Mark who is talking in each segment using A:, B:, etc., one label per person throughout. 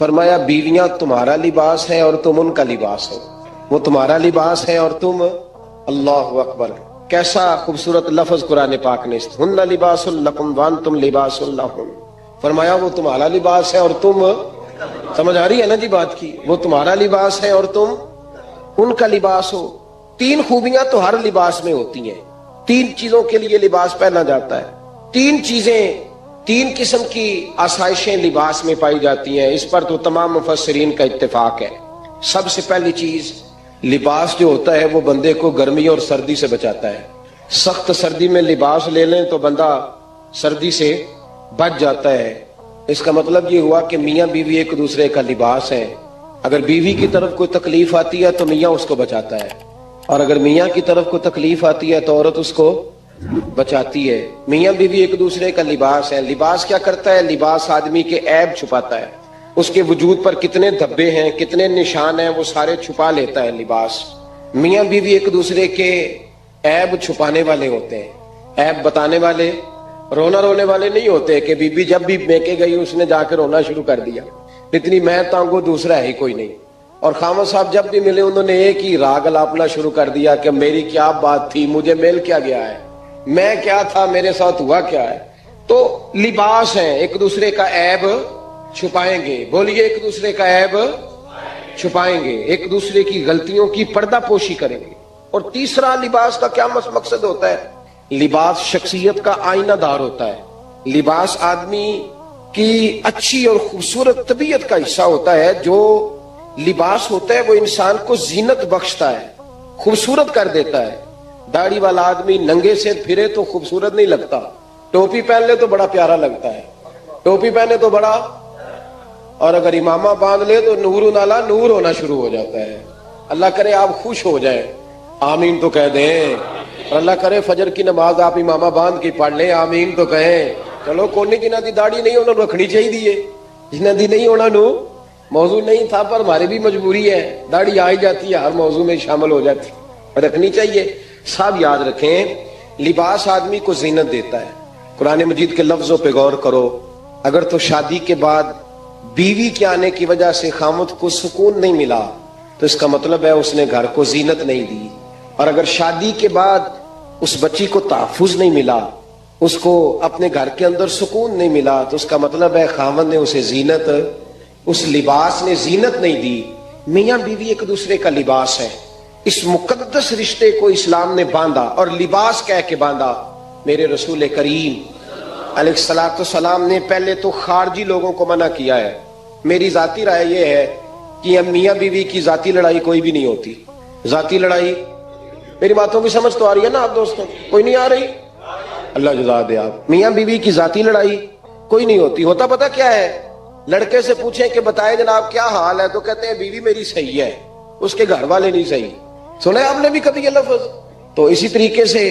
A: فرمایا بیویاں تمہارا لباس ہے اور تم ان کا لباس ہو. وہ تمہارا لباس ہے اور تم. اللہ اکبر، کیسا خوبصورت لفظ قرآن پاک نے. ہن لباس لکم وانتم لباس لہن. فرمایا وہ تمہارا لباس ہے اور تم. سمجھ آ رہی ہے نا جی بات کی؟ وہ تمہارا لباس ہے اور تم ان کا لباس ہو. تین خوبیاں تو ہر لباس میں ہوتی ہیں. تین چیزوں کے لیے لباس پہنا جاتا ہے. تین چیزیں، تین قسم کی آسائشیں لباس میں پائی جاتی ہیں. اس پر تو تمام مفسرین کا اتفاق ہے. سب سے پہلی چیز، لباس جو ہوتا ہے وہ بندے کو گرمی اور سردی سے بچاتا ہے. سخت سردی میں لباس لے لیں تو بندہ سردی سے بچ جاتا ہے. اس کا مطلب یہ ہوا کہ میاں بیوی ایک دوسرے کا لباس ہے. اگر بیوی کی طرف کوئی تکلیف آتی ہے تو میاں اس کو بچاتا ہے، اور اگر میاں کی طرف کوئی تکلیف آتی ہے تو عورت اس کو بچاتی ہے. میاں بیوی ایک دوسرے کا لباس ہے. لباس کیا کرتا ہے؟ لباس آدمی کے عیب چھپاتا ہے. اس کے وجود پر کتنے دھبے ہیں، کتنے نشان ہیں، وہ سارے چھپا لیتا ہے لباس. میاں بیوی ایک دوسرے کے عیب چھپانے والے ہوتے ہیں. عیب بتانے والے، رونا رونے والے نہیں ہوتے کہ بی بی جب بھی میکے گئی اس نے جا کے رونا شروع کر دیا، اتنی میں تانگو دوسرا ہے ہی کوئی نہیں. اور خامد صاحب جب بھی ملے انہوں نے ایک ہی راگ الاپنا شروع کر دیا کہ میری کیا بات تھی، مجھے مل کیا گیا ہے، میں کیا تھا، میرے ساتھ ہوا کیا ہے. تو لباس ہیں، ایک دوسرے کا عیب چھپائیں گے. بولیے، ایک دوسرے کا عیب چھپائیں گے، ایک دوسرے کی غلطیوں کی پردہ پوشی کریں گے. اور تیسرا لباس کا کیا مقصد ہوتا ہے؟ لباس شخصیت کا آئینہ دار ہوتا ہے. لباس آدمی کی اچھی اور خوبصورت طبیعت کا حصہ ہوتا ہے. جو لباس ہوتا ہے وہ انسان کو زینت بخشتا ہے، خوبصورت کر دیتا ہے. داڑھی والا آدمی ننگے سے پھرے تو خوبصورت نہیں لگتا، ٹوپی پہن لے تو بڑا پیارا لگتا ہے. ٹوپی پہنے تو بڑا، اور اگر امامہ باندھ لے تو نور نالا نور ہونا شروع ہو جاتا ہے. اللہ کرے آپ خوش ہو جائیں، آمین تو کہہ دیں. اور اللہ کرے فجر کی نماز آپ امامہ باندھ کے پڑھ لیں، آمین تو کہیں. چلو کوئی جنہ دی داڑھی نہیں انہوں نے رکھنی چاہیے، جنہ دی نہیں ہونا نو موضوع نہیں تھا، پر ہماری بھی مجبوری ہے، داڑھی آئی جاتی ہے، ہر موضوع میں شامل ہو جاتی ہے، رکھنی چاہیے. سب یاد رکھیں، لباس آدمی کو زینت دیتا ہے. قرآن مجید کے لفظوں پہ غور کرو. اگر تو شادی کے بعد بیوی کے آنے کی وجہ سے خامد کو سکون نہیں ملا تو اس کا مطلب ہے اس نے گھر کو زینت نہیں دی. اور اگر شادی کے بعد اس بچی کو تحفظ نہیں ملا، اس کو اپنے گھر کے اندر سکون نہیں ملا، تو اس کا مطلب ہے خامد نے اسے زینت، اس لباس نے زینت نہیں دی. میاں بیوی ایک دوسرے کا لباس ہے. اس مقدس رشتے کو اسلام نے باندھا اور لباس کہہ کے باندھا. میرے رسول کریم علیہ الصلوۃ والسلام نے پہلے تو خارجی لوگوں کو منع کیا ہے. میری ذاتی رائے یہ ہے کہ میاں بیوی کی ذاتی لڑائی کوئی بھی نہیں ہوتی. ذاتی لڑائی، میری باتوں کی سمجھ تو آ رہی ہے نا آپ دوستوں؟ کوئی نہیں آ رہی؟ اللہ جزا دے. آپ میاں بیوی کی ذاتی لڑائی کوئی نہیں ہوتی. ہوتا پتہ کیا ہے؟ لڑکے سے پوچھیں کہ بتائے جناب کیا حال ہے، تو کہتے ہیں بیوی میری صحیح ہے، اس کے گھر والے نہیں صحیح. سنے آپ نے بھی کبھی یہ لفظ؟ تو اسی طریقے سے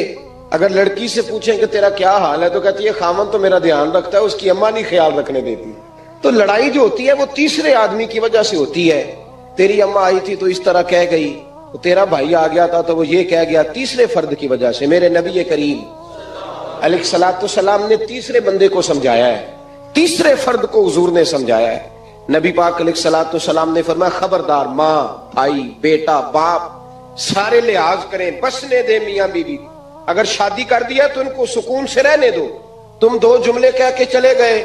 A: اگر لڑکی سے پوچھیں کہ تیرا کیا حال ہے تو کہتی ہے خامن تو میرا دھیان رکھتا ہے، اس کی اماں نہیں خیال رکھنے دیتی. تو لڑائی جو ہوتی ہے وہ تیسرے آدمی کی وجہ سے ہوتی ہے. تیری اماں آئی تھی تو اس طرح کہہ گئی، تو تیرا بھائی آ گیا تھا تو وہ یہ کہہ گیا، تیسرے فرد کی وجہ سے. میرے نبی کریم علیہ الصلوۃ والسلام نے تیسرے بندے کو سمجھایا ہے، تیسرے فرد کو حضور نے سمجھایا ہے. نبی پاک علیہ الصلوۃ والسلام نے فرمایا خبردار، ماں، بھائی، بیٹا، باپ سارے لحاظ کریں، بسنے دے میاں بیوی. اگر شادی کر دیا تو ان کو سکون سے رہنے دو. تم دو جملے کہہ کے چلے گئے،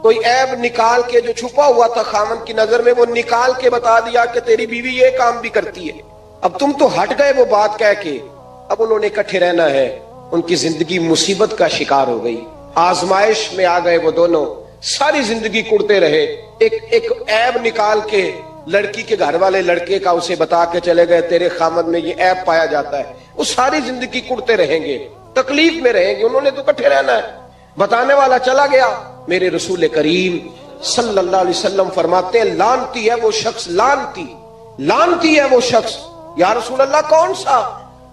A: کوئی عیب نکال کے جو چھپا ہوا تھا خامن کی نظر میں وہ نکال کے بتا دیا کہ تیری بیوی یہ کام بھی کرتی ہے. اب تم تو ہٹ گئے وہ بات کہہ کے. اب انہوں نے اکٹھے رہنا ہے. ان کی زندگی مصیبت کا شکار ہو گئی، آزمائش میں آ گئے وہ دونوں. ساری زندگی کڑتے رہے. ایک عیب نکال کے لڑکی کے گھر والے لڑکے کا اسے بتا کے چلے گئے تیرے خامد میں یہ عیب پایا جاتا ہے. وہ ساری زندگی کڑتے رہیں گے، تکلیف میں رہیں گے. انہوں نے تو اکٹھے رہنا ہے. بتانے والا چلا گیا. میرے رسول کریم صلی اللہ علیہ وسلم فرماتے ہیں لعنتی ہے وہ شخص، لعنتی ہے وہ شخص. یا رسول اللہ کون سا؟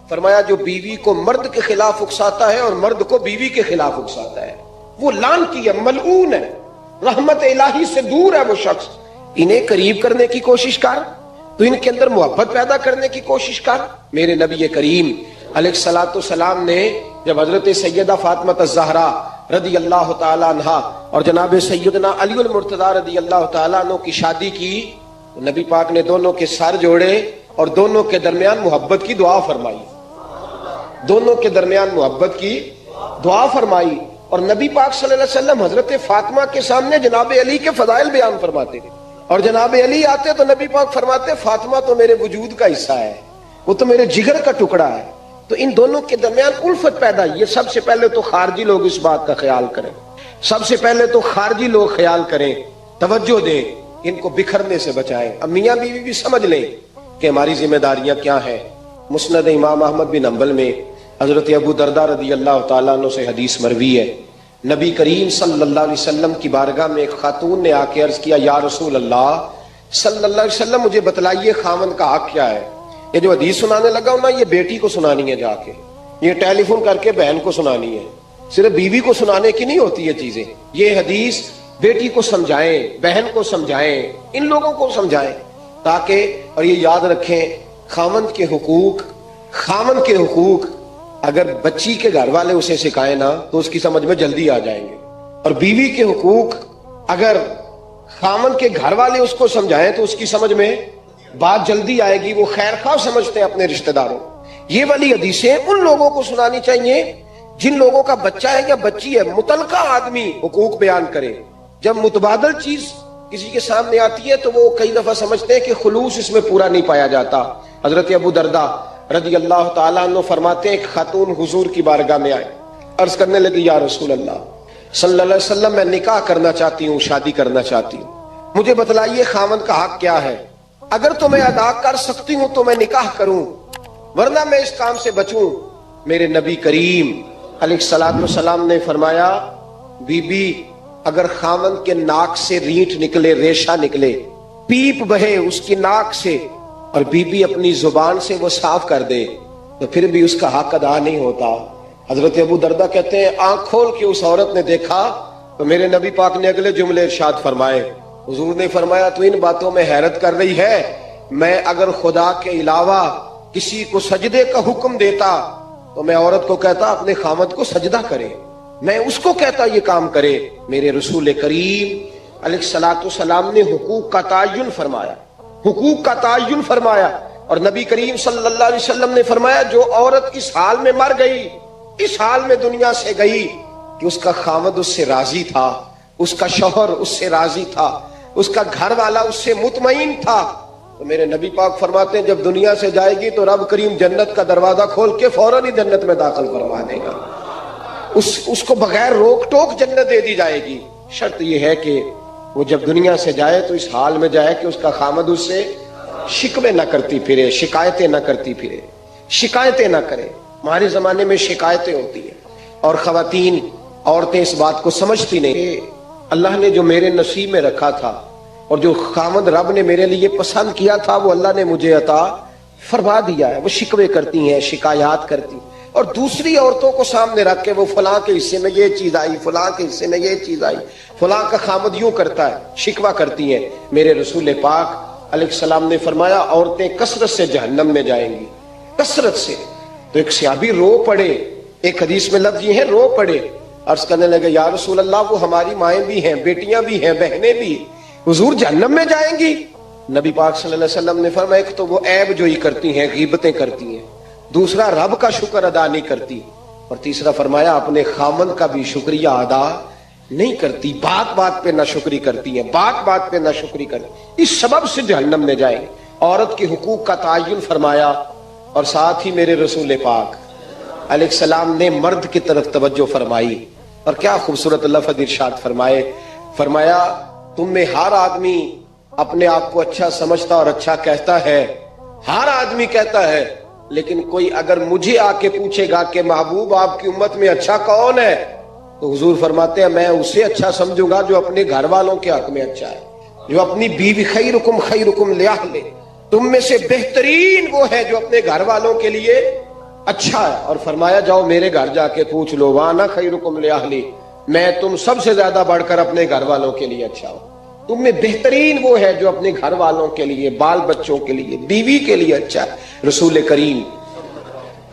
A: فرمایا جو بیوی کو مرد کے خلاف اکساتا ہے اور مرد کو بیوی کے خلاف اکساتا ہے، وہ لعنتی ہے، ملعون ہے، رحمت الہی سے دور ہے وہ شخص. انہیں قریب کرنے کی کوشش کر، تو ان کے اندر محبت پیدا کرنے کی کوشش کر. میرے نبی کریم علیہ الصلوۃ والسلام نے جب حضرت سیدہ فاطمہ الزہرا رضی اللہ تعالیٰ عنہ اور جناب سیدنا علی المرتضیٰ رضی اللہ تعالیٰ عنہ کی شادی کی، نبی پاک نے دونوں کے سر جوڑے اور دونوں کے درمیان محبت کی دعا فرمائی، دونوں کے درمیان محبت کی دعا فرمائی. اور نبی پاک صلی اللہ علیہ وسلم حضرت فاطمہ کے سامنے جناب علی کے فضائل بیان فرماتے تھے، اور جناب علی آتے تو نبی پاک فرماتے فاطمہ تو میرے وجود کا حصہ ہے، وہ تو میرے جگر کا ٹکڑا ہے. تو ان دونوں کے درمیان الفت پیدا. یہ سب سے پہلے تو خارجی لوگ اس بات کا خیال کریں، سب سے پہلے تو خارجی لوگ خیال کریں، توجہ دیں، ان کو بکھرنے سے بچائیں. اب میاں بیوی بھی سمجھ لیں کہ ہماری ذمہ داریاں کیا ہیں. مسند امام احمد بن حنبل میں حضرت ابو درداء رضی اللہ تعالیٰ عنہ سے حدیث مروی ہے، نبی کریم صلی اللہ علیہ وسلم کی بارگاہ میں ایک خاتون نے آ کے عرض کیا، یا رسول اللہ صلی اللہ علیہ وسلم مجھے بتلائیے خاوند کا حق کیا ہے. یہ جو حدیث سنانے لگا ہوں نا، یہ بیٹی کو سنانی ہے، جا کے یہ ٹیلی فون کر کے بہن کو سنانی ہے، صرف بیوی کو سنانے کی نہیں ہوتی یہ چیزیں. یہ حدیث بیٹی کو سمجھائیں، بہن کو سمجھائیں، ان لوگوں کو سمجھائیں، تاکہ اور یہ یاد رکھیں خاوند کے حقوق، خاوند کے حقوق اگر بچی کے گھر والے اسے سکھائیں نا تو اس کی سمجھ میں جلدی آ جائیں گے، اور بیوی کے حقوق اگر خاوند کے گھر والے اس کو سمجھائیں تو اس کی سمجھ میں بات جلدی آئے گی. وہ خیر خواہ سمجھتے ہیں اپنے رشتہ داروں. یہ والی حدیثیں ان لوگوں کو سنانی چاہیے جن لوگوں کا بچہ ہے یا بچی ہے. متعلقہ آدمی حقوق بیان کرے. جب متبادل چیز کسی کے سامنے آتی ہے تو وہ کئی دفعہ سمجھتے ہیں کہ خلوص اس میں پورا نہیں پایا جاتا. حضرت ابو درداء رضی اللہ تعالیٰ عنہ فرماتے ہیں ایک خاتون حضور کی بارگاہ میں آئے، عرض کرنے لگی، یا رسول اللہ صلی اللہ علیہ وسلم میں نکاح کرنا چاہتی ہوں، شادی کرنا چاہتی ہوں، مجھے بتلائیے خاوند کا حق کیا ہے. اگر تو میں ادا کر سکتی ہوں تو میں نکاح کروں، ورنہ میں اس کام سے بچوں. میرے نبی کریم علیہ الصلوۃ والسلام نے فرمایا، بی بی اگر خاوند کے ناک سے رینٹ نکلے، ریشہ نکلے، پیپ بہے اس کی ناک سے، اور بی بی اپنی زبان سے وہ صاف کر دے تو پھر بھی اس کا حق ادا نہیں ہوتا. حضرت ابو درداء کہتے ہیں آنکھ کھول کے اس عورت نے دیکھا تو میرے نبی پاک نے اگلے جملے ارشاد فرمائے. حضور نے فرمایا تو ان باتوں میں حیرت کر رہی ہے، میں اگر خدا کے علاوہ کسی کو سجدے کا حکم دیتا تو میں عورت کو کہتا اپنے خاوند کو سجدہ کرے، میں اس کو کہتا یہ کام کرے. میرے رسول کریم علیہ الصلوۃ والسلام نے حقوق کا تعین فرمایا، حقوق کا تعین فرمایا. اور نبی کریم صلی اللہ علیہ وسلم نے فرمایا جو عورت اس حال میں مر گئی، اس حال میں دنیا سے گئی کہ اس کا خاوند اس سے راضی تھا، اس کا شوہر اس سے راضی تھا، اس کا گھر والا اس سے مطمئن تھا، تو میرے نبی پاک فرماتے ہیں جب دنیا سے جائے گی تو رب کریم جنت کا دروازہ کھول کے فوراً ہی جنت میں داخل فرما دے گا. اس کو بغیر روک ٹوک جنت دے دی جائے گی. شرط یہ ہے کہ وہ جب دنیا سے جائے تو اس حال میں جائے کہ اس کا خاوند اس سے شکوے نہ کرتی پھرے، شکایتیں نہ کرتی پھرے، شکایتیں نہ کرے. ہمارے زمانے میں شکایتیں ہوتی ہیں اور خواتین، عورتیں اس بات کو سمجھتی نہیں کہ اللہ نے جو میرے نصیب میں رکھا تھا اور جو خاوند رب نے میرے لیے پسند کیا تھا وہ اللہ نے مجھے عطا فرما دیا ہے. وہ شکوے کرتی ہیں، شکایات کرتی ہیں، اور دوسری عورتوں کو سامنے رکھ کے وہ فلاں کے حصے میں یہ چیز آئی، فلاں کے حصے میں یہ چیز آئی، فلاں کا خاوند یوں کرتا ہے، شکوہ کرتی ہیں. میرے رسول پاک علیہ السلام نے فرمایا عورتیں کثرت سے جہنم میں جائیں گی، کثرت سے. تو ایک صحابی رو پڑے، ایک حدیث میں لفظ یہ ہے رو پڑے، عرض کرنے لگے یا رسول اللہ وہ ہماری مائیں بھی ہیں، بیٹیاں بھی ہیں، بہنیں بھی، حضور جہنم میں جائیں گی؟ نبی پاک صلی اللہ علیہ وسلم نے فرمایا ایک تو وہ عیب جوئی کرتی ہیں، غیبتیں کرتی ہیں، دوسرا رب کا شکر ادا نہیں کرتی، اور تیسرا فرمایا اپنے خاوند کا بھی شکریہ ادا نہیں کرتی، بات بات پہ ناشکری کرتی ہیں، بات بات پہ ناشکری کرتی، اس سبب سے جہنم میں جائیں. عورت کے حقوق کا تعین فرمایا، اور ساتھ ہی میرے رسول پاک علیہ السلام نے مرد کی طرف توجہ فرمائی. اور کیا خوبصورت لفظ ارشاد فرمائے، فرمایا تم میں ہر آدمی اپنے آپ کو اچھا سمجھتا اور اچھا کہتا ہے، ہر آدمی کہتا ہے، لیکن کوئی اگر مجھے آ کے پوچھے گا کہ محبوب آپ کی امت میں اچھا کون ہے، تو حضور فرماتے ہیں میں اسے اچھا سمجھوں گا جو اپنے گھر والوں کے حق میں اچھا ہے، جو اپنی بیوی خیرکم لأہلہ، تم میں سے بہترین وہ ہے جو اپنے گھر والوں کے لیے اچھا ہے. اور فرمایا جاؤ میرے گھر جا کے پوچھ لو، وانا خیرکم لأہلی، میں تم سب سے زیادہ بڑھ کر اپنے گھر والوں کے لیے اچھا ہوں. تم میں بہترین وہ ہے جو اپنے گھر والوں کے لیے، بال بچوں کے لیے، بیوی کے لیے اچھا ہے. رسول کریم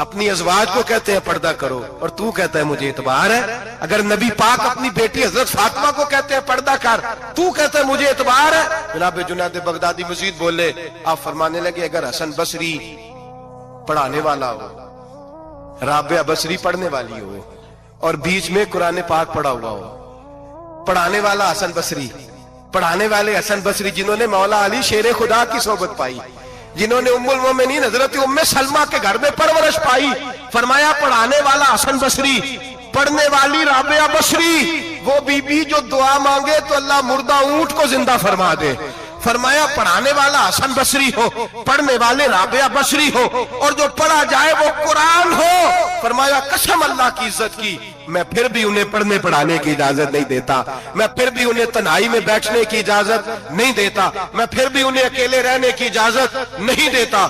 B: اپنی ازواج کو کہتے ہیں پردہ کرو اور تو کہتا ہے مجھے اعتبار ہے. اگر نبی پاک اپنی بیٹی حضرت فاطمہ کو کہتے ہیں پردہ کر, تو کہتا ہے مجھے اعتبار ہے. جناب جنید بغدادی مزید بولے, آپ فرمانے لگے اگر حسن بصری پڑھانے والا ہو, رابعہ بصری پڑھنے والی ہو, اور بیچ میں قرآن پاک پڑھا ہوا ہو, پڑھانے والا حسن بصری, پڑھانے والے حسن بصری جنہوں نے مولا علی شیر خدا کی صحبت پائی, جنہوں نے ام المومنین حضرت ام سلمہ کے گھر میں پرورش پائی, فرمایا پڑھانے والا حسن بصری, پڑھنے والی رابعہ بصری, وہ بی بی جو دعا مانگے تو اللہ مردہ اونٹ کو زندہ فرما دے. فرمایا پڑھانے والا حسن بصری ہو, پڑھنے والے رابعہ بصری ہو, اور جو پڑھا جائے وہ قرآن ہو. فرمایا قسم اللہ کی عزت کی, میں پھر بھی انہیں پڑھنے پڑھانے کی اجازت نہیں دیتا, میں پھر بھی انہیں تنہائی میں بیٹھنے کی اجازت نہیں دیتا, میں پھر بھی انہیں اکیلے رہنے کی اجازت نہیں دیتا,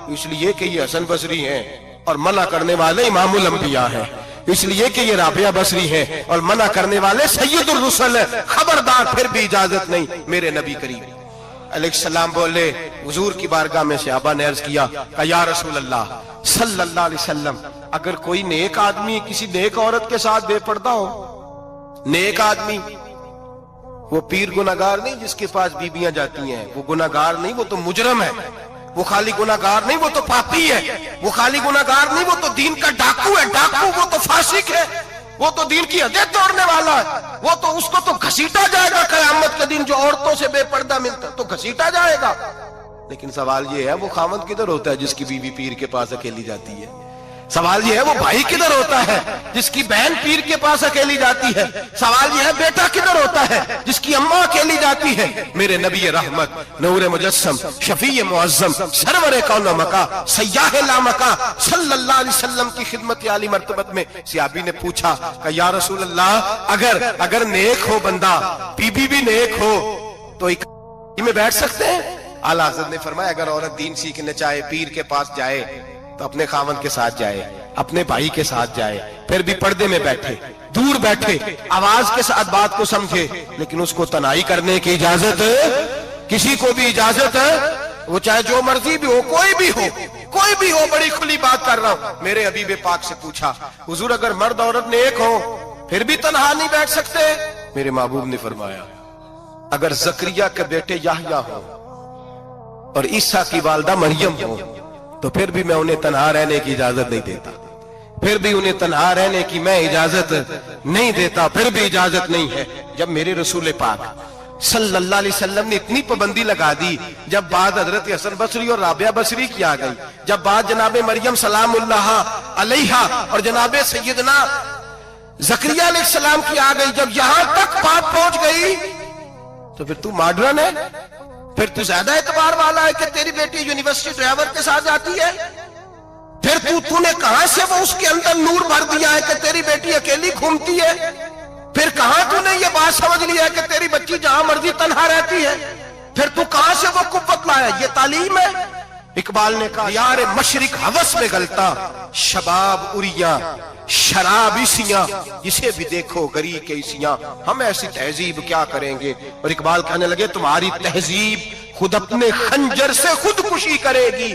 B: اس لیے کہ یہ حسن بصری ہیں اور منع کرنے والے امام الانبیاء ہیں, اس لیے کہ یہ رابعہ بصری ہیں اور منع کرنے والے سید الرسل ہیں. خبردار, پھر بھی اجازت نہیں. میرے نبی کریم علیہ السلام بولے, حضور کی بارگاہ میں صحابہ نے عرض کیا کہ یا رسول اللہ صلی اللہ علیہ وسلم, اگر کوئی نیک آدمی کسی نیک عورت کے ساتھ بے پردہ ہو, نیک آدمی, وہ پیر گناہگار نہیں جس کے پاس بیویاں جاتی ہیں, وہ گناہگار نہیں, وہ تو مجرم ہے. وہ خالی گناہگار نہیں, وہ تو پاپی ہے. وہ خالی گناہگار نہیں, وہ تو دین کا ڈاکو ہے. ڈاکو وہ تو فاسق ہے, وہ تو دین کی حدیں توڑنے والا ہے. وہ تو اس کو تو گھسیٹا جائے گا قیامت کے دن, جو عورتوں سے بے پردہ ملتا تو گھسیٹا جائے گا. لیکن سوال یہ ہے وہ خاوند کدھر ہوتا ہے جس کی بیوی پیر کے پاس اکیلی جاتی ہے؟ سوال یہ ہے وہ بھائی کدھر ہوتا ہے جس کی بہن پیر کے پاس اکیلی جاتی ہے؟ سوال یہ ہے بیٹا کدھر ہوتا ہے جس کی اماں اکیلی جاتی ہے؟ میرے نبی رحمت نور مجسم شفیع معظم سرور کون و مکا سیاح لامکا صلی اللہ علیہ وسلم کی خدمت عالی مرتبت میں صحابی نے پوچھا کہ یا رسول اللہ اگر نیک ہو بندہ, بی بی بھی نیک ہو, تو ایک میں بیٹھ سکتے ہیں؟ اعلیٰ حضرت نے فرمایا اگر عورت دین سیکھنے چاہے پیر کے پاس جائے تو اپنے خاوند کے ساتھ جائے, اپنے بھائی کے ساتھ جائے, پھر بھی پردے میں بیٹھے, دور بیٹھے, آواز کے ساتھ بات کو سمجھے, لیکن اس کو تنہائی کرنے کی اجازت, کسی کو بھی اجازت ہے, وہ چاہے جو مرضی بھی ہو, کوئی بھی ہو, بڑی کھلی بات کر رہا ہوں. میرے حبیب پاک سے پوچھا حضور اگر مرد عورت نیک ہو پھر بھی تنہا نہیں بیٹھ سکتے؟ میرے محبوب نے فرمایا اگر زکریا کے بیٹے یحییٰ ہو اور عیسیٰ کی والدہ مریم ہو تو پھر بھی میں انہیں تنہا رہنے کی اجازت نہیں دیتا, پھر بھی انہیں تنہا رہنے کی میں اجازت نہیں دیتا, پھر بھی اجازت نہیں ہے. جب میرے رسول پاک صلی اللہ علیہ وسلم نے اتنی پابندی لگا دی, جب بات حضرت حسن بصری اور رابعہ بصری کی آ گئی, جب بات جناب مریم سلام اللہ علیہا اور جناب سیدنا زکریا علیہ السلام کی آ گئی, جب یہاں تک بات پہنچ گئی تو پھر تو ماڈرن ہے, پھر تو زیادہ اعتبار والا ہے کہ تیری بیٹی یونیورسٹی ڈرائیور کے ساتھ جاتی ہے, پھر تو نے کہاں سے وہ اس کے اندر نور بھر دیا ہے کہ تیری بیٹی اکیلی گھومتی ہے, پھر کہاں تو نے یہ بات سمجھ لیا ہے کہ تیری بچی جہاں مرضی تنہا رہتی ہے, پھر تو کہاں سے وہ قوت لایا؟ یہ تعلیم ہے. اقبال نے کہا یار مشرق ہوس میں گلتا شباب اریاں شراب اسیاں, جسے بھی دیکھو گری کے اسیاں, ہم ایسی تہذیب کیا کریں گے. اور اقبال کہنے لگے تمہاری تہذیب خود اپنے خنجر سے خودکشی کرے گی,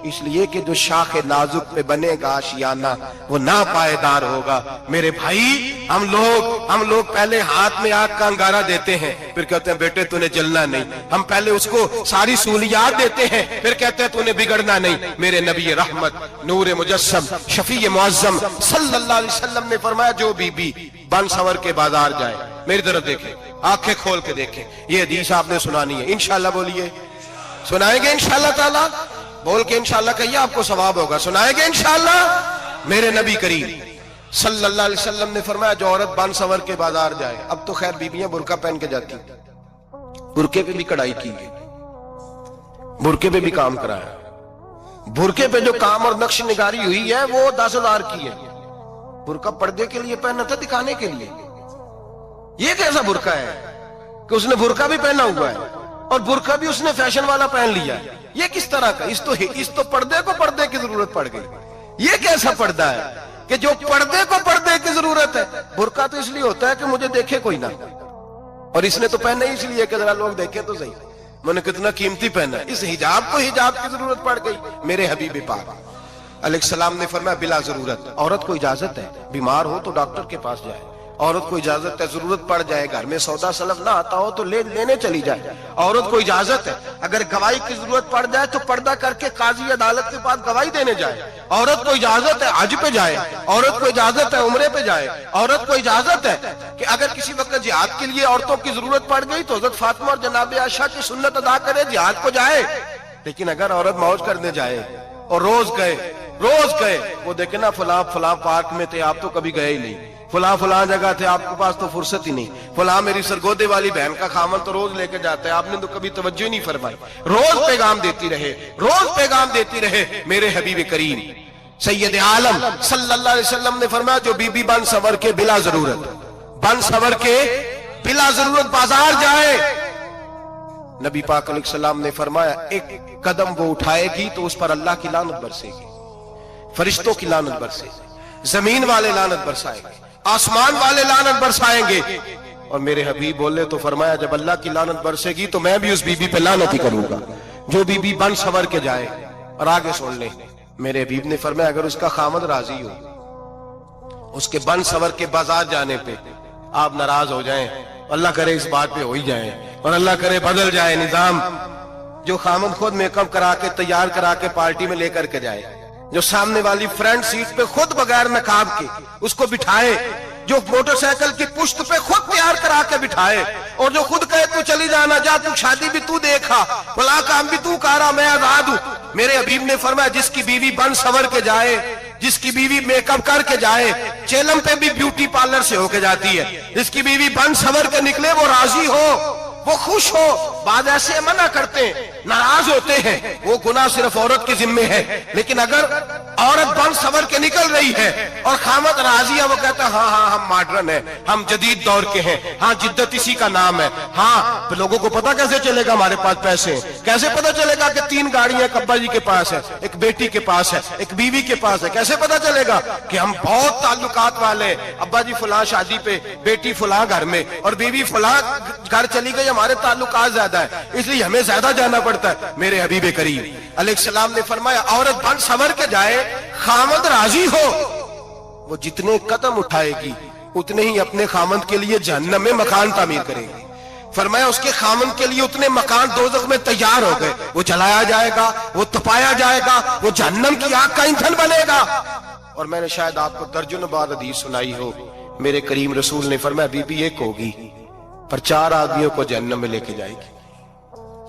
B: اس لیے کہ جو شاخ نازک پہ بنے گا آشیانہ وہ ناپائیدار ہوگا. میرے بھائی ہم لوگ پہلے ہاتھ میں آگ کا انگارہ دیتے ہیں, پھر کہتے ہیں بیٹے تو نے جلنا نہیں. ہم پہلے اس کو ساری سہولیات دیتے ہیں, پھر کہتے ہیں تو نے بگڑنا نہیں. میرے نبی رحمت نور مجسم شفیع معظم صلی اللہ علیہ وسلم نے فرمایا جو بی بی بن سور کے بازار جائے, میری طرف دیکھیں, آنکھیں کھول کے دیکھیں, یہ حدیث آپ نے سنانی ہے. انشاءاللہ بولیے, سنائیں گے انشاءاللہ تعالی, بول کے انشاءاللہ کہیے آپ کو ثواب ہوگا. سنائیں گے انشاءاللہ. میرے نبی کریم صلی اللہ علیہ وسلم نے فرمایا جو عورت بن سور کے بازار جائے, اب تو خیر بیویاں برقع پہن کے جاتی, برقعے پہ بھی کڑھائی کی گئی, برقعے پہ بھی کام کرایا, برقعے پہ جو کام اور نقش نگاری ہوئی ہے وہ 10,000 کی ہے. برقع پردے کے لیے پہنا تھا, دکھانے کے لیے. یہ کیسا برقع ہے کہ اس نے برقع بھی پہنا ہوا ہے اور برقع بھی اس نے فیشن والا پہن لیا ہے؟ یہ کس طرح کا؟ اس تو پردے کو پردے کی ضرورت پڑ گئی. یہ کیسا پردہ ہے کہ جو پردے کو پردے کی ضرورت ہے؟ برقع تو اس لیے ہوتا ہے کہ مجھے دیکھے کوئی نہ, اور اس نے تو پہنا ہی اس لیے کہ ذرا لوگ دیکھیں تو صحیح, میں نے کتنا قیمتی پہنا ہے. اس حجاب کو حجاب کی ضرورت پڑ گئی. میرے حبیب پاک علیہ السلام نے فرمایا بلا ضرورت. عورت کو اجازت ہے بیمار ہو تو ڈاکٹر کے پاس جائے, عورت کو اجازت ہے ضرورت پڑ جائے گھر میں سودا سلف نہ آتا ہو تو لینے چلی جائے, عورت کو اجازت ہے اگر گواہی کی ضرورت پڑ جائے تو پردہ کر کے قاضی عدالت کے پاس گواہی دینے جائے, عورت کو اجازت ہے حج پہ جائے, عورت کو اجازت ہے عمرے پہ جائے, عورت کو اجازت ہے کہ اگر کسی وقت جہاد کے لیے عورتوں کی ضرورت پڑ گئی تو حضرت فاطمہ اور جناب عائشہ کی سنت ادا کرے جہاد کو جائے. لیکن اگر عورت موج کرنے جائے اور روز گئے وہ دیکھے نا فلاں پارک میں تھے آپ تو کبھی گئے ہی نہیں, فلاں جگہ تھے آپ کے پاس تو فرصت ہی نہیں, فلاں میری سرگودے والی بہن کا خامن تو روز لے کے جاتا ہے آپ نے تو کبھی توجہ ہی نہیں فرمائی. روز پیغام دیتی رہے میرے حبیب کریم سید عالم صلی اللہ علیہ وسلم نے فرمایا جو بی بی بن سور کے بلا ضرورت بازار جائے, نبی پاک علیہ السلام نے فرمایا ایک قدم وہ اٹھائے گی تو اس پر اللہ کی لعنت برسے گی, فرشتوں کی لعنت برسے گی, زمین والے لعنت برسائیں گے, آسمان والے لعنت برسائیں گے. اور میرے حبیب بولے تو فرمایا جب اللہ کی لعنت برسے گی تو میں بھی اس بی بی پہ لعنت ہی کروں گا جو بی بی بن سور کے جائے. اور آگے سن لیں میرے حبیب نے فرمایا اگر اس کا خامد راضی ہو اس کے بن سور کے بازار جانے پہ آپ ناراض ہو جائیں, اللہ کرے اس بات پہ ہو ہی جائیں اور اللہ کرے بدل جائے نظام, جو خامد خود میک اپ کرا کے تیار کرا کے پارٹی میں لے کر کے جائے, جو سامنے والی فرنٹ سیٹ پہ خود بغیر نقاب کے اس کو بٹھائے, جو موٹر سائیکل کی پشت پہ خود تیار کرا کے بٹھائے اور جو خود کہے تو چلی جانا جا تو شادی بھی تو دیکھا فلاں کام بھی تو کرا میں آزاد ہوں. میرے حبیب نے فرمایا جس کی بیوی بن سور کے جائے, جس کی بیوی میک اپ کر کے جائے, چیلم پہ بھی بیوٹی پارلر سے ہو کے جاتی ہے, جس کی بیوی بن سور کے نکلے وہ راضی ہو وہ خوش ہو. بعد ایسے منع کرتے ہیں ناراض ہوتے ہیں وہ گناہ صرف عورت کے ذمے ہے, لیکن اگر عورت بن سور کے نکل رہی ہے اور خامد راضی ہے وہ کہتا ہے ہاں ہم ماڈرن ہیں, ہم جدید دور کے ہیں, ہاں جدت اسی کا نام ہے, ہاں لوگوں کو پتا کیسے چلے گا ہمارے پاس پیسے ہیں, کیسے پتا چلے گا کہ 3 گاڑیاں ایک ابا جی کے پاس ہے, ایک بیٹی کے پاس ہے, ایک بیوی کے پاس ہے, کیسے پتا چلے گا کہ ہم بہت تعلقات والے, ابا جی فلاں شادی پہ, بیٹی فلاں گھر میں اور بیوی فلاں گھر چلی گئی, ہمارے تعلقات زیادہ ہے اس لیے ہمیں زیادہ جانا پڑتا ہے. میرے حبیب کریم علیہ السلام نے فرمایا عورت بن سور کے جائے خامد راضی ہو وہ جتنے قدم اٹھائے گی اتنے ہی اپنے خامد کے لیے جہنم میں مکان تعمیر کرے گی. فرمایا اس کے خامد کے لیے اتنے مکان دوزخ میں تیار ہو گئے, وہ جلایا جائے گا, وہ تپایا جائے گا, وہ جہنم کی آگ کا ایندھن بنے گا. اور میں نے شاید آپ کو درجن بعد حدیث سنائی ہو, میرے کریم رسول نے فرمایا بی بی ایک ہوگی پر 4 آدمیوں کو جہنم میں لے کے جائے گی.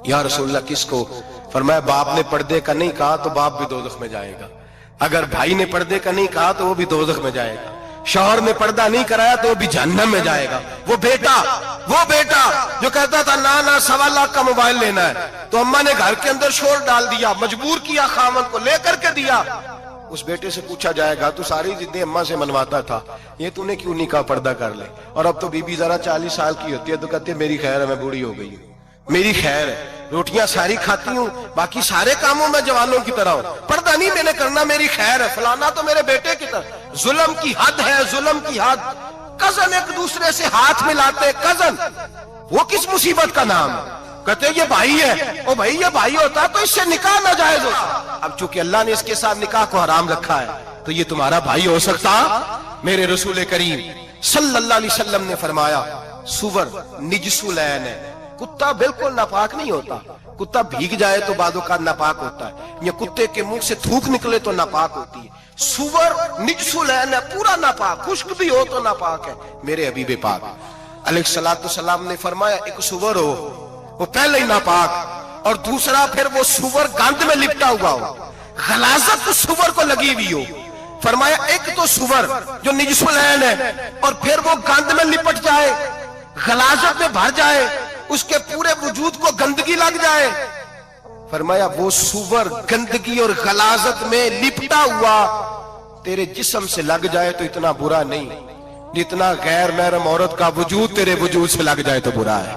B: یا رسول اللہ کس کو؟ فرمایا باپ نے پردے کا نہیں کہا تو باپ بھی دوزخ میں جائے گا, اگر بھائی نے پردے کا نہیں کہا تو وہ بھی دوزخ میں جائے گا, شوہر نے پردہ نہیں کرایا تو وہ بھی جہنم میں جائے گا. وہ بیٹا جو کہتا تھا نا 1.25 لاکھ کا موبائل لینا ہے تو اماں نے گھر کے اندر شور ڈال دیا, مجبور کیا خامد کو لے کر کے دیا. اس بیٹے سے پوچھا جائے گا تو ساری ضدیں اماں سے منواتا تھا, یہ تو نے کیوں نہیں کہا پردہ کر لے, اور اب تو بی بی ذرا 40 سال کی ہوتی ہے تو کہتی ہے میری خیر ہے میں بوڑھی ہو گئی ہوں, میری خیر ہے, روٹیاں ساری کھاتی ہوں باقی سارے کاموں میں جوانوں کی طرح ہوں, پردہ نہیں میں نے کرنا میری خیر ہے, فلانا تو میرے بیٹے کی طرح. ظلم کی حد ہے, ظلم کی حد. کزن ایک دوسرے سے ہاتھ ملاتے, کزن وہ کس مصیبت کا نام ہے, کہتے یہ بھائی ہے, او بھائی یہ بھائی ہوتا تو اس سے نکاح ناجائز ہوتا, اب چونکہ اللہ نے اس کے ساتھ نکاح کو حرام رکھا ہے تو یہ تمہارا بھائی ہو سکتا. میرے رسول کریم صلی اللہ علیہ وسلم نے فرمایا سور نجس العین ہے, کتا بالکل ناپاک نہیں ہوتا, کتا بھیگ جائے تو بعد اوقات ناپاک ہوتا ہے, یا کتے کے منہ سے تھوک نکلے تو ناپاک ہوتی ہے. سور نجس العین ہے, پورا ناپاک, خشک بھی ہو تو ناپاک ہے. میرے حبیب پاک علیہ الصلوۃ والسلام نے فرمایا ایک سور ہو وہ پہلے ہی ناپاک, اور دوسرا پھر وہ سور گند میں لپٹا ہوا ہو, غلاظت اس سور کو لگی ہوئی ہو. فرمایا ایک تو سور جو نجس العین ہے اور پھر وہ گند میں لپٹ جائے, غلاظت میں بھر جائے, اس کے پورے وجود کو گندگی لگ جائے. فرمایا وہ سور گندگی اور غلاظت میں لپٹا ہوا تیرے جسم سے لگ جائے تو اتنا برا نہیں جتنا غیر محرم عورت کا وجود تیرے وجود سے لگ جائے تو برا ہے.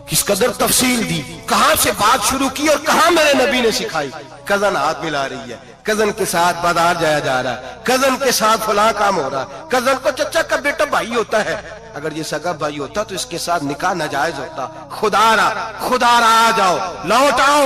B: کس قدر تفصیل دی, کہاں سے بات شروع کی اور کہاں میرے نبی نے سکھائی. کزن ہاتھ ملا رہی ہے, کزن کے ساتھ بازار جایا جا رہا ہے, کزن کے ساتھ فلاں کام ہو رہا ہے, کزن کو چچا کا بیٹا بھائی ہوتا ہے, اگر یہ سگا بھائی ہوتا تو اس کے ساتھ نکاح ناجائز ہوتا. خدا را آ جاؤ, لوٹ آؤ,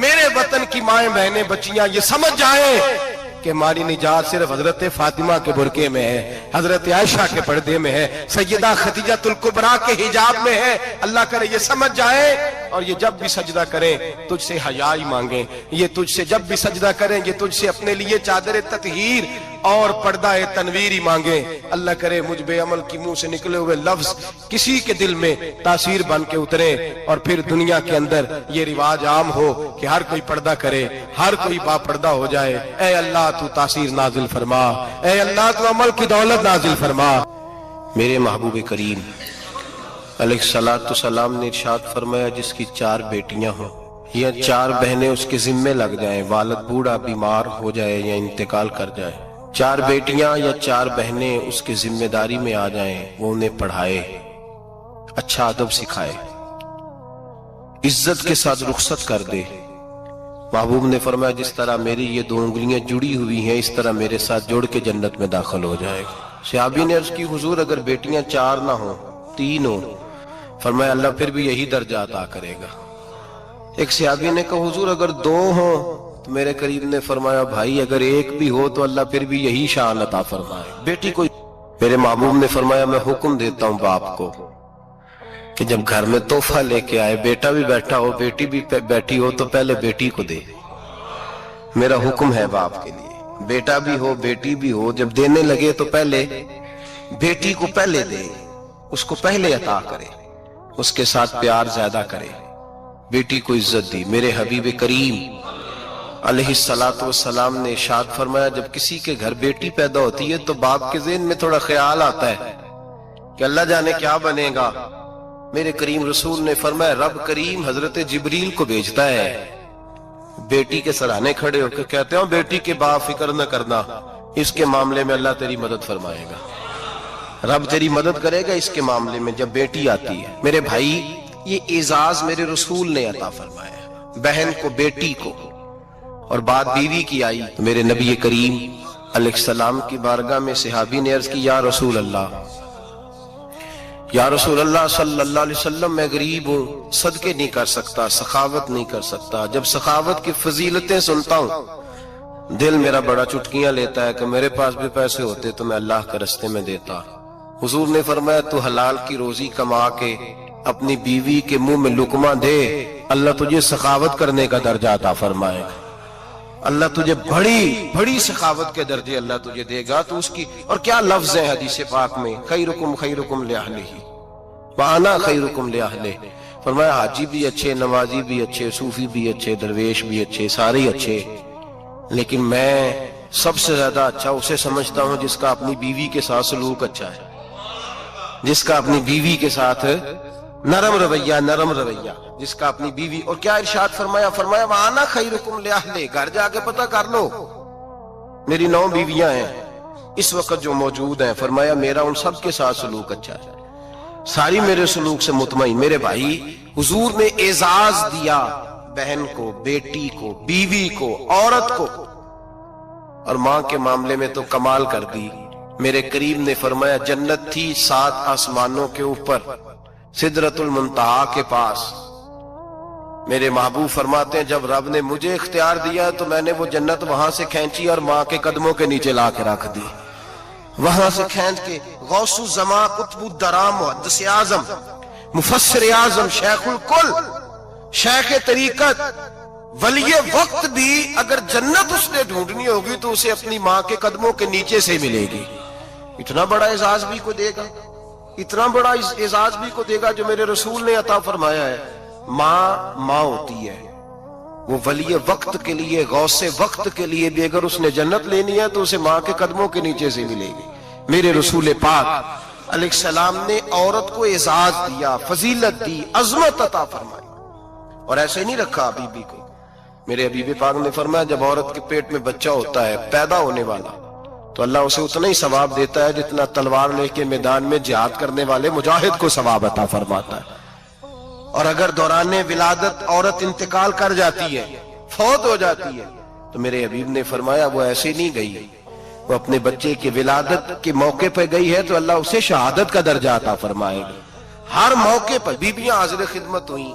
B: میرے وطن کی مائیں بہنیں بچیاں یہ سمجھ جائیں کہ ہماری نجات صرف حضرت فاطمہ کے برقعے میں ہے، حضرت عائشہ کے پردے میں ہے، سیدہ خدیجہ الکبریٰ کے حجاب میں ہے۔ اللہ کرے یہ سمجھ جائیں، اور یہ جب بھی سجدہ کریں تجھ سے حیا ہی مانگیں، یہ تجھ سے جب بھی سجدہ کریں یہ تجھ سے اپنے لیے چادر تطہیر اور پردہ تنویر ہی مانگیں۔ اللہ کرے مجھ بے عمل کی منہ سے نکلے ہوئے لفظ کسی کے دل میں تاثیر بن کے اتریں، اور پھر دنیا کے اندر یہ رواج عام ہو کہ ہر کوئی پردہ کرے، ہر کوئی با پردہ ہو جائے۔ اے اللہ تو تاثیر نازل فرما، اے اللہ تو عمل کی دولت نازل فرما۔ میرے محبوب کریم علیہ الصلوۃ والسلام نے ارشاد فرمایا جس کی 4 بیٹیاں ہوں یا 4 بہنیں اس کے ذمے لگ جائیں، والد بوڑھا بیمار ہو جائے یا انتقال کر جائے، 4 بیٹیاں یا 4 بہنیں اس کی ذمہ داری میں آ جائیں، وہ انہیں پڑھائے، اچھا ادب سکھائے، عزت کے ساتھ رخصت کر دے۔ محبوب نے فرمایا جس طرح میری یہ 2 انگلیاں جڑی ہوئی ہیں اس طرح میرے ساتھ جوڑ کے جنت میں داخل ہو جائے گا۔ صحابی نے عرض کی حضور اگر بیٹیاں 4 نہ ہوں 3 ہوں؟ فرمایا اللہ پھر بھی یہی درجہ عطا کرے گا۔ ایک صحابی نے کہا حضور اگر 2 ہوں؟ تو میرے قریب نے فرمایا بھائی اگر 1 بھی ہو تو اللہ پھر بھی یہی شان عطا فرمائے۔ بیٹی کو میرے محبوب نے فرمایا میں حکم دیتا ہوں باپ کو کہ جب گھر میں تحفہ لے کے آئے، بیٹا بھی بیٹھا ہو بیٹی بھی بیٹھی ہو تو پہلے بیٹی کو دے۔ میرا حکم ہے باپ کے لیے، بیٹا بھی ہو بیٹی بھی ہو جب دینے لگے تو پہلے بیٹی کو پہلے دے، اس کو پہلے عطا کرے، اس کے ساتھ پیار زیادہ کرے، بیٹی کو عزت دی۔ میرے حبیب کریم علیہ الصلوۃ والسلام نے ارشاد فرمایا جب کسی کے گھر بیٹی پیدا ہوتی ہے تو باپ کے ذہن میں تھوڑا خیال آتا ہے کہ اللہ جانے کیا بنے گا۔ میرے کریم رسول نے فرمایا رب کریم حضرت جبریل کو بھیجتا ہے، بیٹی کے سرانے کھڑے ہو کے کہتے ہیں بیٹی کے باپ فکر نہ کرنا، اس کے معاملے میں اللہ تیری مدد فرمائے گا، رب تیری مدد کرے گا اس کے معاملے میں جب بیٹی آتی ہے۔ میرے بھائی یہ اعزاز میرے رسول نے عطا فرمایا، بہن کو بیٹی کو، اور بات بیوی کی آئی تو میرے نبی کریم علیہ السلام کی بارگاہ میں صحابی نے عرض کی یا رسول اللہ صلی اللہ علیہ وسلم میں غریب ہوں، صدقے نہیں کر سکتا، سخاوت نہیں کر سکتا۔ جب سخاوت کی فضیلتیں سنتا ہوں دل میرا بڑا چٹکیاں لیتا ہے کہ میرے پاس بھی پیسے ہوتے تو میں اللہ کے راستے میں دیتا۔ حضور نے فرمایا تو حلال کی روزی کما کے اپنی بیوی کے منہ میں لقمہ دے، اللہ تجھے سخاوت کرنے کا درجہ عطا فرمائے گا، اللہ تجھے بڑی سخاوت کے درجے اللہ تجھے دے گا۔ تو اس کی اور کیا لفظ ہیں حدیث پاک میں، خیرکم لأہلہ وانا خیرکم لأہلہ۔ فرمایا حاجی بھی اچھے، نمازی بھی اچھے، صوفی بھی اچھے، درویش بھی اچھے، سارے اچھے، لیکن میں سب سے زیادہ اچھا اسے سمجھتا ہوں جس کا اپنی بیوی کے ساتھ سلوک اچھا ہے، جس کا اپنی بیوی کے ساتھ نرم رویہ، جس کا اپنی بیوی۔ اور کیا ارشاد فرمایا وَأَنَا خَيْرُكُمْ لِأَهْلِي، گھر جا کے پتہ کر لو میری 9 بیویاں ہیں اس وقت جو موجود ہیں، فرمایا میرا ان سب کے ساتھ سلوک اچھا ہے، ساری میرے سلوک سے مطمئن۔ میرے بھائی حضور نے اعزاز دیا بہن کو، بیٹی کو، بیوی کو، عورت کو، اور ماں کے معاملے میں تو کمال کر دی۔ میرے کریم نے فرمایا جنت تھی 7 آسمانوں کے اوپر سدرۃ المنتہا کے پاس۔ میرے محبوب فرماتے ہیں جب رب نے مجھے اختیار دیا تو میں نے وہ جنت وہاں سے کھینچی اور ماں کے قدموں کے نیچے لا کے رکھ دی، وہاں سے کھینچ کے غوث الزمان، قطب الدرام، محدث اعظم، مفسر اعظم، شیخ الکل، شیخ طریقت، ولی وقت بھی اگر جنت اس نے ڈھونڈنی ہوگی تو اسے اپنی ماں کے قدموں کے نیچے سے ملے گی۔ اتنا بڑا اعزاز بھی کو دے گا، اتنا بڑا اعزاز بھی کو دے گا جو میرے رسول نے عطا فرمایا ہے۔ ماں ہوتی ہے، وہ ولی وقت کے لیے، غوث وقت کے لیے بھی اگر اس نے جنت لینی ہے تو اسے ماں کے قدموں کے نیچے سے ملے گی۔ میرے رسول پاک علیہ السلام نے عورت کو اعزاز دیا، فضیلت دی، عظمت عطا فرمائی، اور ایسے نہیں رکھا بی بی کو۔ میرے حبیب پاک نے فرمایا جب عورت کے پیٹ میں بچہ ہوتا ہے پیدا ہونے والا تو اللہ اسے اتنا ہی ثواب دیتا ہے جتنا تلوار لے کے میدان میں جہاد کرنے والے مجاہد کو ثواب عطا فرماتا ہے۔ اور اگر دوران ولادت عورت انتقال کر جاتی ہے، فوت ہو جاتی ہے، تو میرے حبیب نے فرمایا وہ ایسے نہیں گئی، وہ اپنے بچے کی ولادت کے موقع پہ گئی ہے تو اللہ اسے شہادت کا درجہ عطا فرمائے گا۔ ہر موقع پر بیبیاں حاضر خدمت ہوئیں،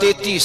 B: 33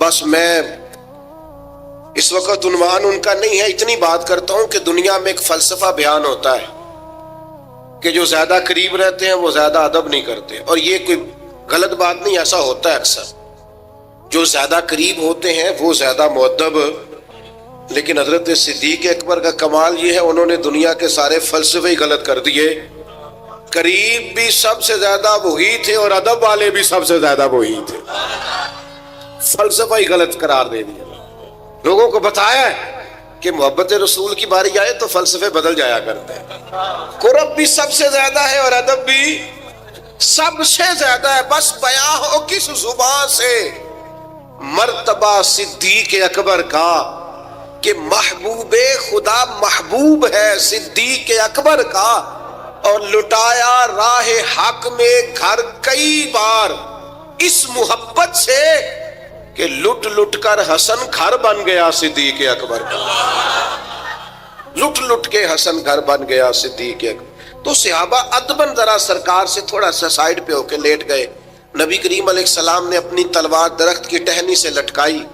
C: بس میں اس وقت عنوان ان کا نہیں ہے، اتنی بات کرتا ہوں کہ دنیا میں ایک فلسفہ بیان ہوتا ہے کہ جو زیادہ قریب رہتے ہیں وہ زیادہ ادب نہیں کرتے، اور یہ کوئی غلط بات نہیں، ایسا ہوتا ہے اکثر، جو زیادہ قریب ہوتے ہیں وہ زیادہ مؤدب۔ لیکن حضرت صدیق اکبر کا کمال یہ ہے، انہوں نے دنیا کے سارے فلسفے ہی غلط کر دیے، قریب بھی سب سے زیادہ وہی تھے اور ادب والے بھی سب سے زیادہ وہی تھے، فلسفہ ہی غلط قرار دے دیا۔ لوگوں کو بتایا ہے کہ محبت رسول کی باری آئے تو فلسفے بدل جایا کرتے ہیں، قرب بھی سب سے زیادہ ہے اور ادب بھی سب سے زیادہ ہے، بس بیان ہو کس زبان سے مرتبہ صدیق اکبر کا کہ محبوب خدا محبوب ہے صدیق اکبر کا، اور لٹایا راہ حق میں گھر کئی بار اس محبت سے کہ لٹ لٹ کر حسن گھر بن گیا صدیق اکبر کا، لٹ لٹ کے حسن گھر بن گیا صدیق اکبر۔ تو صحابہ ادباً ذرا سرکار سے تھوڑا سا سائیڈ پہ ہو کے لیٹ گئے، نبی کریم علیہ السلام نے اپنی تلوار درخت کی ٹہنی سے لٹکائی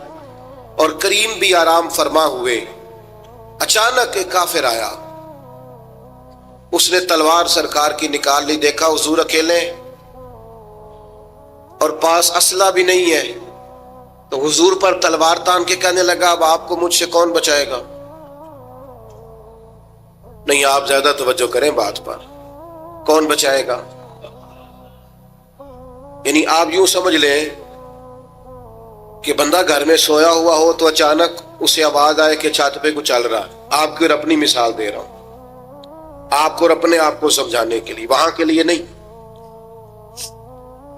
C: اور کریم بھی آرام فرما ہوئے۔ اچانک ایک کافر آیا، اس نے تلوار سرکار کی نکال لی، دیکھا حضور اکیلے اور پاس اسلحہ بھی نہیں ہے، تو حضور پر تلوار تان کے کہنے لگا اب آپ کو مجھ سے کون بچائے گا؟ نہیں، آپ زیادہ توجہ کریں بات پر، کون بچائے گا؟ یعنی آپ یوں سمجھ لیں کہ بندہ گھر میں سویا ہوا ہو تو اچانک اسے آواز آئے کہ چھت پہ کچھ چل رہا ہے، آپ کو اپنی مثال دے رہا ہوں، آپ کو اپنے آپ کو سمجھانے کے لیے، وہاں کے لیے نہیں۔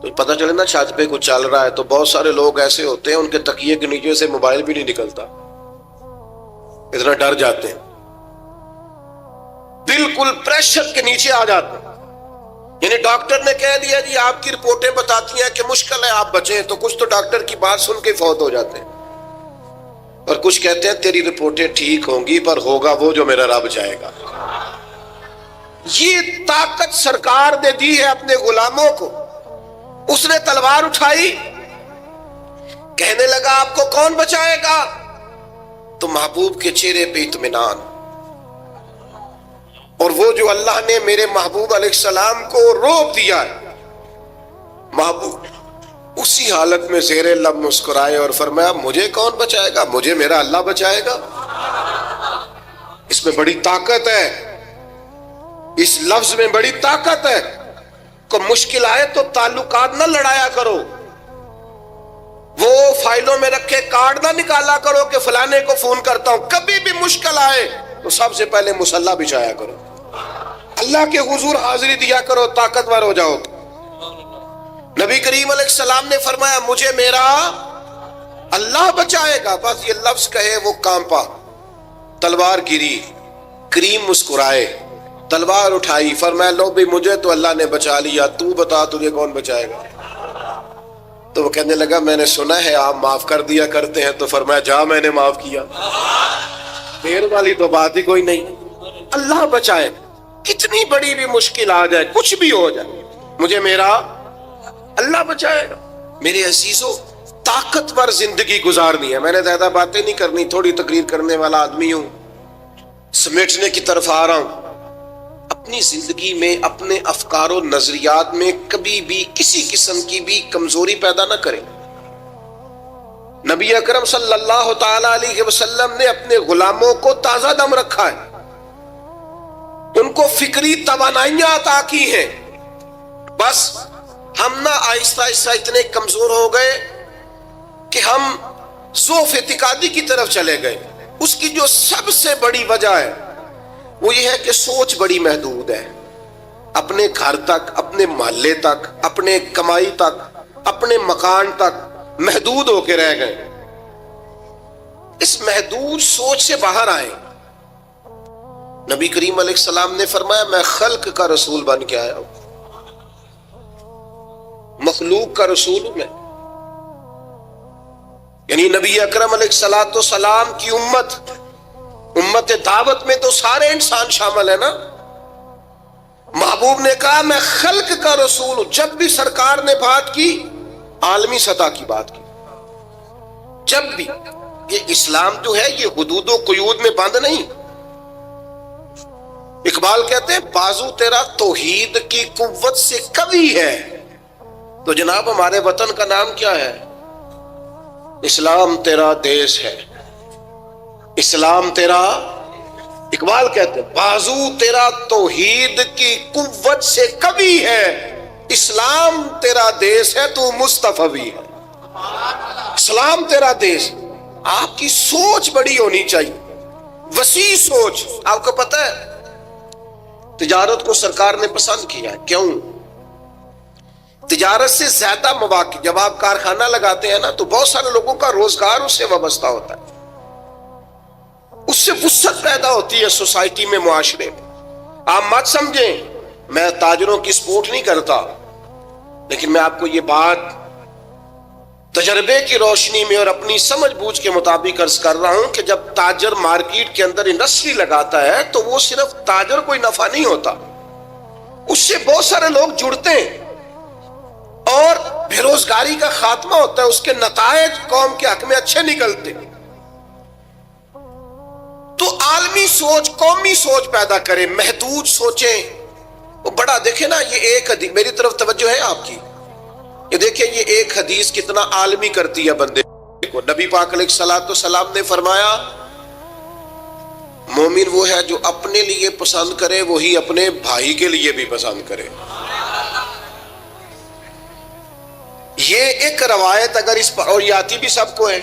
C: تو پتہ چلے نا چھت پہ کچھ چل رہا ہے، تو بہت سارے لوگ ایسے ہوتے ہیں ان کے تکیے کے نیچے سے موبائل بھی نہیں نکلتا، اتنا ڈر جاتے ہیں، بالکل پریشر کے نیچے آ جاتے ہیں۔ یعنی ڈاکٹر نے کہہ دیا جی آپ کی رپورٹیں بتاتی ہیں کہ مشکل ہے آپ بچیں، تو کچھ تو ڈاکٹر کی بات سن کے فوت ہو جاتے ہیں، اور کچھ کہتے ہیں تیری رپورٹیں ٹھیک ہوں گی پر ہوگا وہ جو میرا رب چاہے گا۔ یہ طاقت سرکار نے دی ہے اپنے غلاموں کو۔ اس نے تلوار اٹھائی، کہنے لگا آپ کو کون بچائے گا؟ تو محبوب کے چہرے پہ اطمینان، اور وہ جو اللہ نے میرے محبوب علیہ السلام کو روک دیا ہے، محبوب اسی حالت میں زیر لب مسکرائے اور فرمایا مجھے کون بچائے گا؟ مجھے میرا اللہ بچائے گا۔ اس میں بڑی طاقت ہے، اس لفظ میں بڑی طاقت ہے۔ کو مشکل آئے تو تعلقات نہ لڑایا کرو، وہ فائلوں میں رکھے کارڈ نہ نکالا کرو کہ فلانے کو فون کرتا ہوں۔ کبھی بھی مشکل آئے تو سب سے پہلے مصلی بچھایا کرو، اللہ کے حضور حاضری دیا کرو، طاقتور ہو جاؤ۔ نبی کریم علیہ السلام نے فرمایا مجھے میرا اللہ بچائے گا، بس یہ لفظ کہے وہ کانپا، تلوار گری، کریم مسکرائے، تلوار اٹھائی، فرمایا لو بھی مجھے تو اللہ نے بچا لیا، تو بتا تجھے کون بچائے گا؟ تو وہ کہنے لگا میں نے سنا ہے آپ معاف کر دیا کرتے ہیں، تو فرمایا جا میں نے معاف کیا، دیر والی تو بات ہی کوئی نہیں، اللہ بچائے، کتنی بڑی بھی مشکل آ جائے، کچھ بھی ہو جائے، مجھے میرا اللہ بچائے گا۔ میرے عزیزوں، طاقتور زندگی گزارنی ہے۔ میں نے زیادہ باتیں نہیں کرنی، تھوڑی تقریر کرنے والا آدمی ہوں، سمیٹنے کی طرف آ رہا ہوں۔ اپنی زندگی میں اپنے افکار و نظریات میں کبھی بھی کسی قسم کی بھی کمزوری پیدا نہ کریں۔ نبی اکرم صلی اللہ تعالی علیہ وسلم نے اپنے غلاموں کو تازہ دم رکھا ہے، ان کو فکری توانائیاں عطا کی ہیں، بس ہم نہ آہستہ آہستہ اتنے کمزور ہو گئے کہ ہم ضعف اعتقادی کی طرف چلے گئے۔ اس کی جو سب سے بڑی وجہ ہے وہ یہ ہے کہ سوچ بڑی محدود ہے، اپنے گھر تک، اپنے محلے تک، اپنے کمائی تک، اپنے مکان تک محدود ہو کے رہ گئے۔ اس محدود سوچ سے باہر آئیں۔ نبی کریم علیہ السلام نے فرمایا میں خلق کا رسول بن کے آیا ہوں، مخلوق کا رسول ہوں میں۔ یعنی نبی اکرم علیہ السلام کی امت دعوت میں تو سارے انسان شامل ہیں نا۔ محبوب نے کہا میں خلق کا رسول ہوں۔ جب بھی سرکار نے بات کی عالمی سطح کی بات کی. جب بھی یہ اسلام جو ہے یہ حدود و قیود میں بند نہیں. اقبال کہتے ہیں بازو تیرا توحید کی قوت سے قوی ہے. تو جناب ہمارے وطن کا نام کیا ہے؟ اسلام تیرا دیش ہے. اسلام تیرا، اقبال کہتے ہیں بازو تیرا توحید کی قوت سے قوی ہے، اسلام تیرا دیش ہے، تو مصطفی ہے. اسلام تیرا دیش. آپ کی سوچ بڑی ہونی چاہیے، وسیع سوچ. آپ کو پتہ ہے تجارت کو سرکار نے پسند کیا ہے. کیوں؟ تجارت سے زیادہ مواقع، جب آپ کارخانہ لگاتے ہیں نا تو بہت سارے لوگوں کا روزگار اس سے وابستہ ہوتا ہے، اس سے وسعت پیدا ہوتی ہے سوسائٹی میں، معاشرے میں. آپ مت سمجھیں میں تاجروں کی سپورٹ نہیں کرتا، لیکن میں آپ کو یہ بات تجربے کی روشنی میں اور اپنی سمجھ بوجھ کے مطابق عرض کر رہا ہوں کہ جب تاجر مارکیٹ کے اندر انڈسٹری لگاتا ہے تو وہ صرف تاجر کوئی نفع نہیں ہوتا، اس سے بہت سارے لوگ جڑتے ہیں اور بے روزگاری کا خاتمہ ہوتا ہے، اس کے نتائج قوم کے حق میں اچھے نکلتے. تو عالمی سوچ، قومی سوچ پیدا کرے، محدود سوچیں. وہ بڑا دیکھیں نا، یہ ایک حدیث میری طرف توجہ ہے آپ کی، یہ دیکھیں یہ ایک حدیث کتنا عالمی کرتی ہے بندے کو. نبی پاک علیہ الصلوۃ والسلام نے فرمایا مومن وہ ہے جو اپنے لیے پسند کرے وہی اپنے بھائی کے لیے بھی پسند کرے. یہ ایک روایت اگر اس پر، اور یہ آتی بھی سب کو ہے،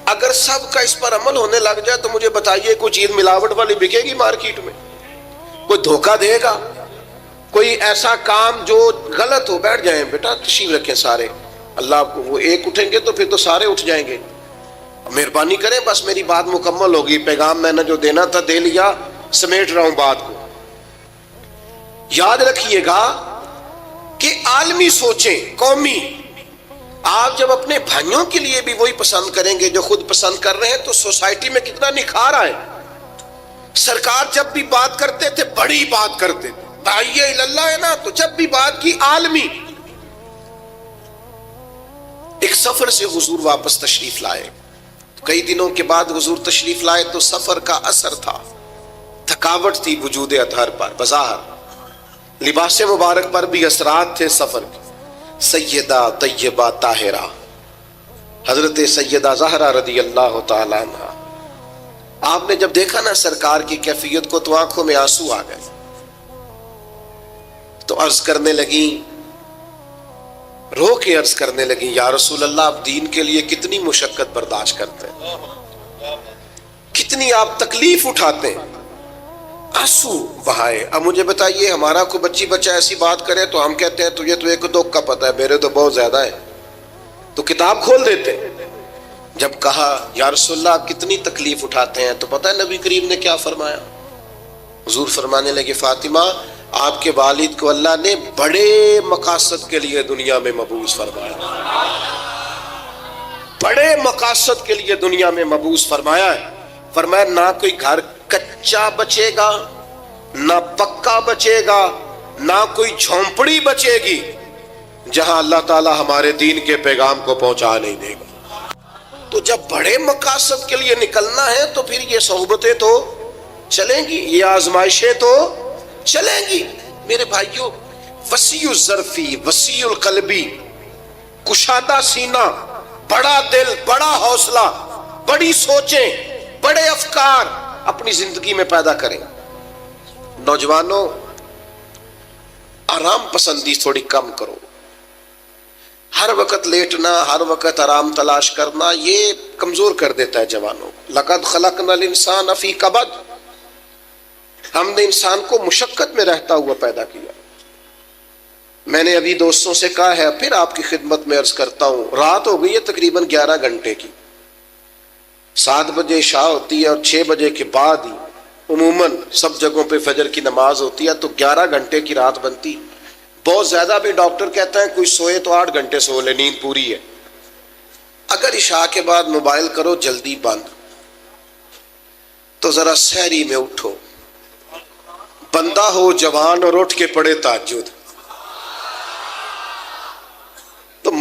C: اگر سب کا اس پر عمل ہونے لگ جائے تو مجھے بتائیے کوئی چیز ملاوٹ والی بکے گی مارکیٹ میں؟ کوئی دھوکہ دے گا؟ کوئی ایسا کام جو غلط ہو؟ بیٹھ جائیں بیٹا، تشریف رکھیں سارے، اللہ آپ کو، وہ ایک اٹھیں گے تو پھر تو سارے اٹھ جائیں گے. مہربانی کریں، بس میری بات مکمل ہوگی، پیغام میں نے جو دینا تھا دے لیا، سمیٹ رہا ہوں بات کو. یاد رکھیے گا کہ عالمی سوچیں، قومی. آپ جب اپنے بھائیوں کے لیے بھی وہی پسند کریں گے جو خود پسند کر رہے ہیں تو سوسائٹی میں کتنا نکھار آئے. سرکار جب بھی بات کرتے تھے بڑی بات کرتے تھے، داعی اللہ ہے نا، تو جب بھی بات کی عالمی. ایک سفر سے حضور واپس تشریف لائے، کئی دنوں کے بعد حضور تشریف لائے تو سفر کا اثر تھا، تھکاوٹ تھی وجود اطہر پر، بظاہر لباس مبارک پر بھی اثرات تھے سفر کے. سیدہ طیبہ طاہرہ حضرت سیدہ زہرا رضی اللہ تعالی عنہ، آپ نے جب دیکھا نا سرکار کی کیفیت کو تو آنکھوں میں آنسو آ گئے. تو عرض کرنے لگیں، رو کے عرض کرنے لگیں، یا رسول اللہ آپ دین کے لیے کتنی مشقت برداشت کرتے ہیں، کتنی آپ تکلیف اٹھاتے ہیں. آنسو بہائے. اب مجھے بتائیے ہمارا کوئی بچی بچہ ایسی بات کرے تو ہم کہتے ہیں تجھے تو ایک دو کا پتہ ہے، میرے تو بہت زیادہ ہے، تو کتاب کھول دیتے ہیں. جب کہا یا رسول اللہ آپ کتنی تکلیف اٹھاتے ہیں تو پتہ ہے نبی کریم نے کیا فرمایا؟ حضور فرمانے لگے فاطمہ آپ کے والد کو اللہ نے بڑے مقاصد کے لیے دنیا میں مبعوث فرمایا، بڑے مقاصد کے لیے دنیا میں مبعوث فرمایا ہے. فرمایا نہ کوئی گھر کچا بچے گا، نہ پکا بچے گا، نہ کوئی جھونپڑی بچے گی جہاں اللہ تعالی ہمارے دین کے پیغام کو پہنچا نہیں دے گا. تو جب بڑے مقاصد کے لیے نکلنا ہے تو پھر یہ صحبتیں تو چلیں گی، یہ آزمائشیں تو چلیں گی. میرے بھائیوں، وسیع الظرفی، وسیع القلبی، کشادہ سینہ، بڑا دل، بڑا حوصلہ، بڑی سوچیں، بڑے افکار اپنی زندگی میں پیدا کریں. نوجوانوں آرام پسندی تھوڑی کم کرو. ہر وقت لیٹنا، ہر وقت آرام تلاش کرنا یہ کمزور کر دیتا ہے جوانوں. لقد خلقنا الانسان فی کبد، ہم نے انسان کو مشقت میں رہتا ہوا پیدا کیا. میں نے ابھی دوستوں سے کہا ہے، پھر آپ کی خدمت میں عرض کرتا ہوں، رات ہو گئی ہے تقریباً 11 گھنٹے کی. 7 بجے عشاء ہوتی ہے اور 6 بجے کے بعد ہی عموماً سب جگہوں پہ فجر کی نماز ہوتی ہے، تو 11 گھنٹے کی رات بنتی. بہت زیادہ بھی ڈاکٹر کہتا ہے کوئی سوئے تو 8 گھنٹے سو لے، نیند پوری ہے. اگر عشاء کے بعد موبائل کرو جلدی بند، تو ذرا سحری میں اٹھو، بندہ ہو جوان اور اٹھ کے پڑھے تہجد. تو